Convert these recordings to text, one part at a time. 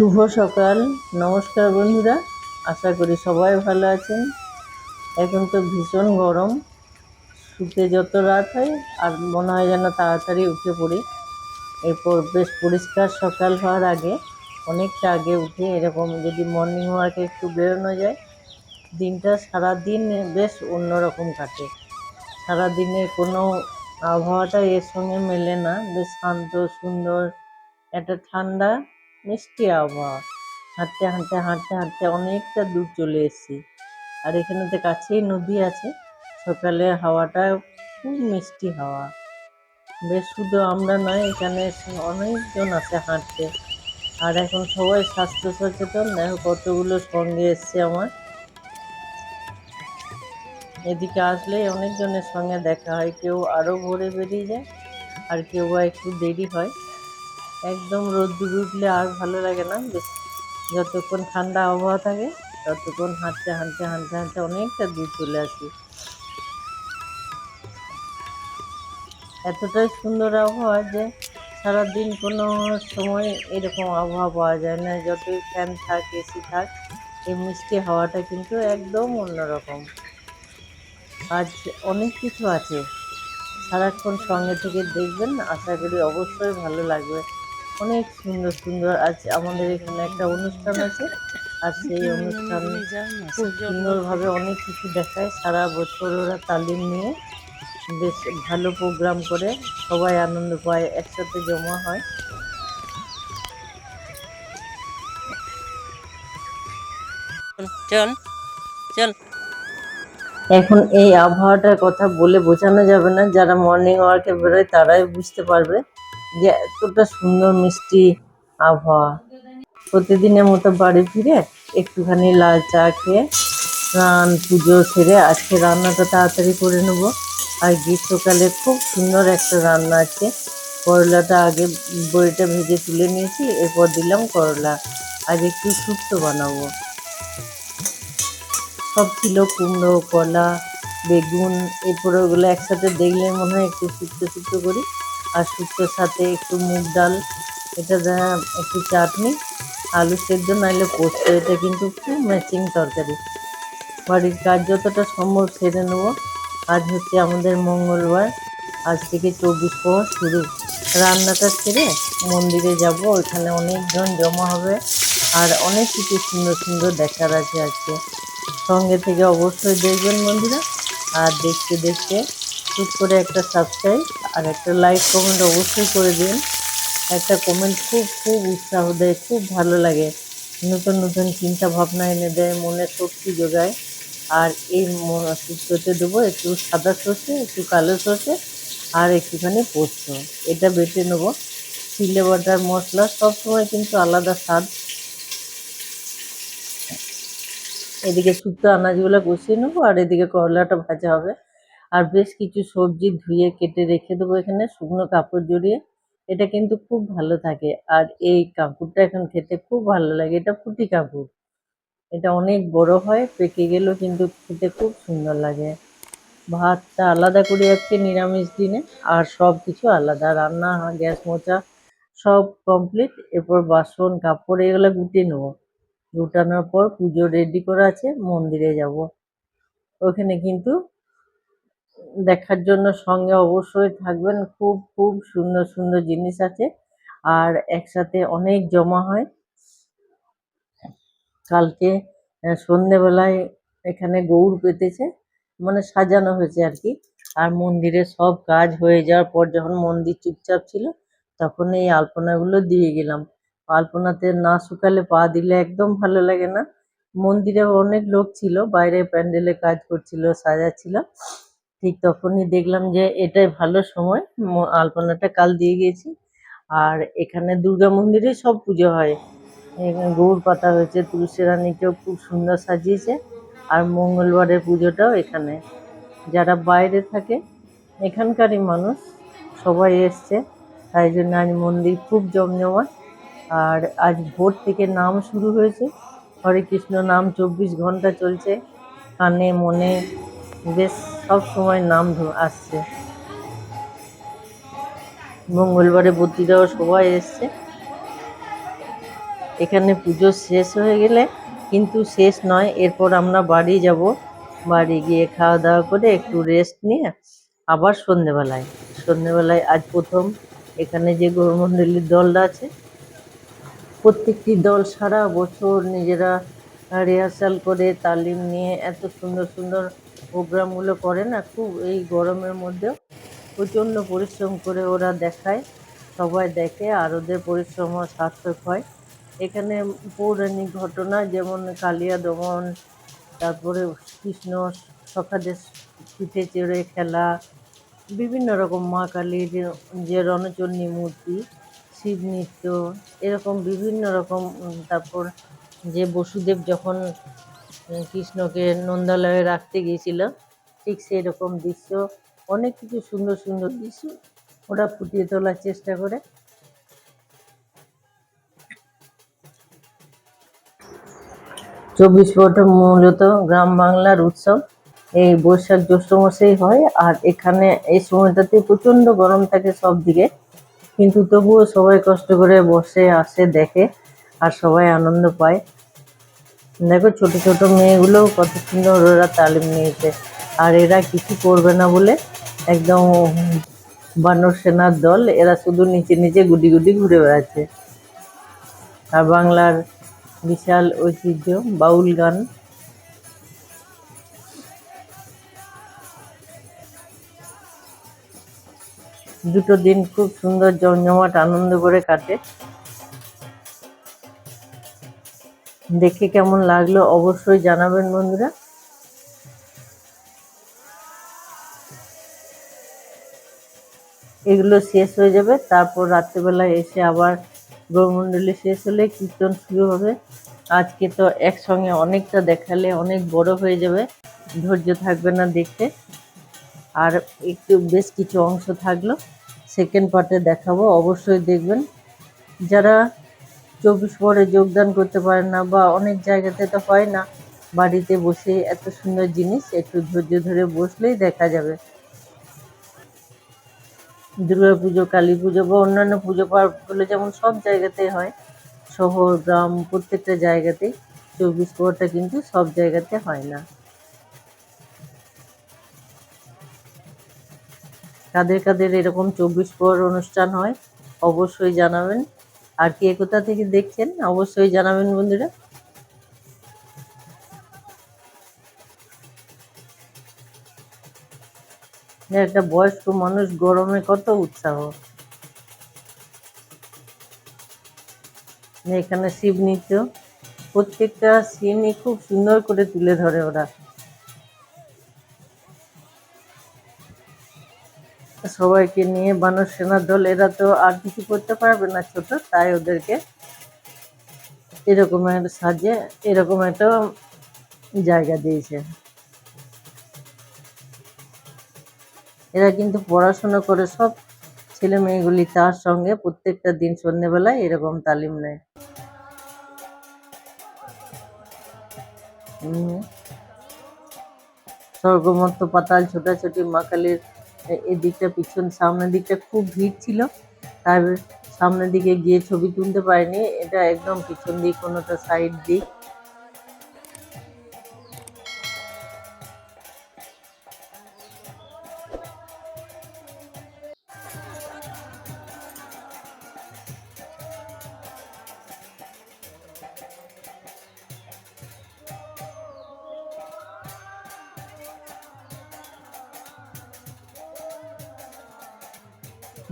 শুভ সকাল। নমস্কার বন্ধুরা, আশা করি সবাই ভালো আছেন। এখন তো ভীষণ গরম, শুতে যত রাত হয় আর মনে হয় যেন তাড়াতাড়ি উঠে পড়ি। এরপর বেশ পরিষ্কার সকাল হওয়ার আগে, অনেকটা আগে উঠে এরকম যদি মর্নিং ওয়াকে একটু বেরোনো যায়, দিনটা সারাদিন বেশ অন্যরকম কাটে। সারাদিনের কোনো আবহাওয়াটা এর সঙ্গে মেলে না, বেশ শান্ত সুন্দর একটা ঠান্ডা মিষ্টি আবহাওয়া। হাঁটতে হাঁটতে হাঁটতে হাঁটতে অনেকটা দূর চলে এসেছি, আর এখানে তো কাছেই নদী আছে। সকালের হাওয়াটা খুব মিষ্টি হাওয়া। বেশ শুধু আমরা নয়, এখানে অনেকজন আসে হাঁটতে। আর এখন সবাই স্বাস্থ্য সচেতন, দেখো কতগুলো সঙ্গে এসছে আমার। এদিকে আসলেই অনেকজনের সঙ্গে দেখা হয়, কেউ আরও ভোরে বেরিয়ে যায় আর কেউ বা একটু দেরি হয়। একদম রোদ্দুর উঠলে আর ভালো লাগে না, বেশ যতক্ষণ ঠান্ডা আবহাওয়া থাকে ততক্ষণ হাঁটতে হাঁটতে হাঁটতে হাঁটতে অনেকটা দূর চলে আসি। এতটাই সুন্দর আবহাওয়া যে সারাদিন কোনো সময় এরকম আবহাওয়া পাওয়া যায় না। যতই ফ্যান থাক, এসি থাক, এই মিষ্টি হাওয়াটা কিন্তু একদম অন্যরকম। আজ অনেক কিছু আছে, সারাক্ষণ সঙ্গে থেকে দেখবেন, আশা করি অবশ্যই ভালো লাগবে। অনেক সুন্দর সুন্দর আজ আমাদের এখানে একটা অনুষ্ঠান আছে, আর সেই অনুষ্ঠান খুব সুন্দরভাবে অনেক কিছু দেখায়। সারা বছর ওরা তালিম নিয়ে বেশ ভালো প্রোগ্রাম করে, সবাই আনন্দ পায়, একসাথে জমা হয়। চল চল। এখন এই আবহাওয়াটার কথা বলে বোঝানো যাবে না, যারা মর্নিং ওয়াকে বেরোয় তারাই বুঝতে পারবে যে এতটা সুন্দর মিষ্টি আবহাওয়া। প্রতিদিনের মতো বাড়ি ফিরে একটুখানি লাল চা খেয়ে স্নান পুজো সেরে আজকে রান্নাটা তাড়াতাড়ি করে নেবো। আর গ্রীষ্মকালে খুব সুন্দর একটা রান্না আছে। করলাটা আগে বড়িটা ভেজে তুলে নিয়েছি, এরপর দিলাম করলা। আজ একটু শুক্তো বানাবো। সব ছিল কুমড়ো, কলা, বেগুন, এরপরে ওগুলো একসাথে দেখলে মনে হয় একটু শুক্তো শুক্তো করি। আর শুক্তোর সাথে একটু মুগ ডাল, এটা একটু চাটনি, আলু সেদ্ধ নাইলে পোস্ত, এটা কিন্তু খুব ম্যাচিং তরকারি। বাড়ির কাজ যতটা সম্ভব সেরে নেবো। আজ হচ্ছে আমাদের মঙ্গলবার, আজ থেকে 24 প্রহর শুরু। রান্নাটা সেরে মন্দিরে যাব, ওইখানে অনেকজন জমা হবে আর অনেক কিছু সুন্দর সুন্দর দেখার আছে আজকে। সঙ্গে থেকে অবশ্যই দেখবেন বন্ধুরা। আর দেখতে দেখতে চুপ করে একটা সাবস্ক্রাইব আর একটা লাইক কমেন্ট অবশ্যই করে দিন। একটা কমেন্ট খুব খুব উৎসাহ দেয়, খুব ভালো লাগে। নতুন নতুন চিন্তা ভাবনা এনে দেয়, মনে শক্তি যোগায়। আর এই শুক্তোতে দেবো একটু সাদা সর্ষে, একটু কালো সর্ষে আর একটুখানি পোস্ত, এটা বেটে নেবো। চিলে বাটার মশলা সবসময় কিন্তু আলাদা স্বাদ। এদিকে শুক্তো আনাজগুলো কষিয়ে নেবো আর এদিকে করলাটা ভাজা হবে। আর বেশ কিছু সবজি ধুয়ে কেটে রেখে দেবো এখানে শুকনো কাপড় জড়িয়ে। এটা কিন্তু খুব ভালো থাকে, আর এই কাঁকুরটা এখন খেতে খুব ভালো লাগে। এটা ফুটি কাঁকুর, এটা অনেক বড় হয়, পেকে গেলেও কিন্তু খেতে খুব সুন্দর লাগে। ভাতটা আলাদা করে আজকে নিরামিষ দিনে, আর সব কিছু আলাদা, রান্না গ্যাস মোছা সব কমপ্লিট। এরপর বাসন কাপড় এগুলো গুটিয়ে নেবো। গুটানোর পর পুজো রেডি করা আছে, মন্দিরে যাব। ওখানে কিন্তু দেখার জন্য সঙ্গে অবশ্যই থাকবেন, খুব খুব সুন্দর সুন্দর জিনিস আছে আর একসাথে অনেক জমা হয়। কালকে সন্ধেবেলায় এখানে গৌর পেতেছে, মানে সাজানো হয়েছে আর কি। আর মন্দিরে সব কাজ হয়ে যাওয়ার পর যখন মন্দির চুপচাপ ছিল, তখন এই আলপনাগুলো দিয়ে গেলাম। আলপনাতে না শুকালে পা দিলে একদম ভালো লাগে না। মন্দিরে অনেক লোক ছিল, বাইরে প্যান্ডেলে কাজ করছিল, সাজাচ্ছিল। ঠিক তখনই দেখলাম যে এটাই ভালো সময়, আলপনাটা কাল দিয়ে গিয়েছি। আর এখানে দুর্গা মন্দিরে সব পুজো হয়। এখানে গৌর পাতা হয়েছে, তুলসী রানীকেও খুব সুন্দর সাজিয়েছে। আর মঙ্গলবারের পুজোটাও এখানে। যারা বাইরে থাকে, এখানকারই মানুষ সবাই এসছে, তাই জন্য আজ মন্দির খুব জমজমাট। আর আজ ভোর থেকে নাম শুরু হয়েছে, হরে কৃষ্ণ নাম 24 ঘন্টা চলছে, কানে মনে বেশ সব সময় নাম আসছে। মঙ্গলবারে বদ্রীরাও সবাই এসছে। এখানে পুজো শেষ হয়ে গেলে কিন্তু শেষ নয়, এরপর আমরা বাড়ি যাব। বাড়ি গিয়ে খাওয়া দাওয়া করে একটু রেস্ট নিয়ে আবার সন্ধেবেলায় আজ প্রথম এখানে যে গৌরমণ্ডলীর দলটা আছে, প্রত্যেকটি দল সারা বছর নিজেরা রিহার্সাল করে তালিম নিয়ে এত সুন্দর সুন্দর প্রোগ্রামগুলো করে না, খুব এই গরমের মধ্যেও প্রচণ্ড পরিশ্রম করে ওরা দেখায়, সবাই দেখে আর ওদের পরিশ্রমও সার্থক হয়। এখানে পৌরাণিক ঘটনা যেমন কালিয়া দমন, তারপরে কৃষ্ণ সখাদের পিঠে চড়ে খেলা, বিভিন্ন রকম মা কালীর যে রণচণ্ডী মূর্তি, শিব নৃত্য, এরকম বিভিন্ন রকম তারপর যে বসুদেব যখন কৃষ্ণকে নন্দালয়ে রাখতে গিয়েছিল, ঠিক সেই রকম দৃশ্য, অনেক কিছু সুন্দর সুন্দর দৃশ্য ওরা ফুটিয়ে তোলার চেষ্টা করে। 24 পরটা মূলত গ্রাম বাংলার উৎসব। এই বৈশাখ জ্যৈষ্ঠ মাসেই হয়, আর এখানে এই সময়টাতে প্রচণ্ড গরম থাকে সব দিকে, কিন্তু তবুও সবাই কষ্ট করে বসে আসে দেখে আর সবাই আনন্দ পায়। দেখো ছোট ছোট মেয়েগুলোও কত সুন্দর ওরা তালিম নিয়েছে, আর এরা কিছু করবে না বলে একদম বানর সেনার দল, এরা শুধু নিচে নিচে গুটি গুটি ঘুরে বেড়াচ্ছে। আর বাংলার বিশাল ঐতিহ্য বাউল গান। দুটো দিন খুব সুন্দর জমজমাট আনন্দ করে কাটে। দেখে কেমন লাগলো অবশ্যই জানাবেন বন্ধুরা। এগুলো শেষ হয়ে যাবে, তারপর রাত্রেবেলায় এসে আবার গৌরমণ্ডলী শেষ হলে কীর্তন শুরু হবে। আজকে তো একসঙ্গে অনেকটা দেখালে অনেক বড় হয়ে যাবে, ধৈর্য থাকবে না দেখতে, আর একটু বেশ কিছু অংশ থাকলো, সেকেন্ড পার্টে দেখাবো, অবশ্যই দেখবেন। যারা 24 পরে যোগদান করতে পারেন না, বা অনেক জায়গাতে তো হয় না, বাড়িতে বসে এত সুন্দর জিনিস একটু ধৈর্য ধরে বসলেই দেখা যাবে। দুর্গা পুজো, কালী পুজো বা অন্যান্য পুজো পার্বণগুলো যেমন সব জায়গাতেই হয়, শহর গ্রাম প্রত্যেকটা জায়গাতেই, 24 পরটা কিন্তু সব জায়গাতে হয় না। কাদের কাদের এরকম 24 পর অনুষ্ঠান হয় অবশ্যই জানাবেন, আর কে কোথা থেকে দেখছেন অবশ্যই জানাবেন বন্ধুরা। একটা বয়স্ক মানুষ গরমে কত উৎসাহ। এখানে শিব নৃত্য, প্রত্যেকটা সিনই খুব সুন্দর করে তুলে ধরে ওরা। সবাইকে নিয়ে বানর সেনার দল, এরা তো আর কিছু করতে পারবে না ছোট, তাই ওদেরকে এরকম একটা সাজে এরকম একটা জায়গা দিয়েছে। এরা কিন্তু পড়াশোনা করে, সব ছেলে মেয়েগুলি তার সঙ্গে প্রত্যেকটা দিন সন্ধ্যেবেলায় এরকম তালিম নেয়। স্বর্গমর্ত পাতাল ছোটাছুটি মা কালীর এদিকটা পিছন সামনের দিকটা খুব ভিড় ছিল, তার সামনের দিকে গিয়ে ছবি তুলতে পারিনি, এটা একদম পিছন দিক, কোনোটা সাইড দিক।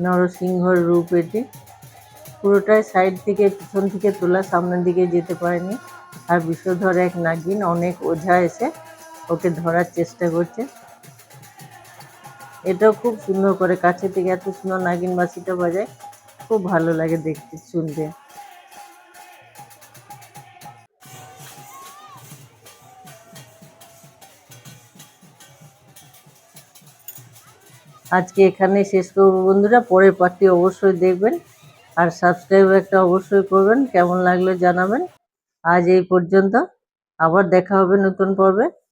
নরসিংহর রূপ এটি, পুরোটাই সাইড থেকে পিছন থেকে তোলা, সামনের দিকে যেতে পারেনি। আর বিষধর এক নাগিন, অনেক ওঝা এসে ওকে ধরার চেষ্টা করছে। এটাও খুব সুন্দর করে কাছে থেকে এত সুন্দর নাগিন বাঁশিটা বাজায়, খুব ভালো লাগে দেখতে শুনতে। আজকে এখানেই শেষ করবো বন্ধুরা, পরের পার্টটি অবশ্যই দেখবেন, আর সাবস্ক্রাইব একটা অবশ্যই করবেন। কেমন লাগলো জানাবেন। আজ এই পর্যন্ত, আবার দেখা হবে নতুন পর্বে।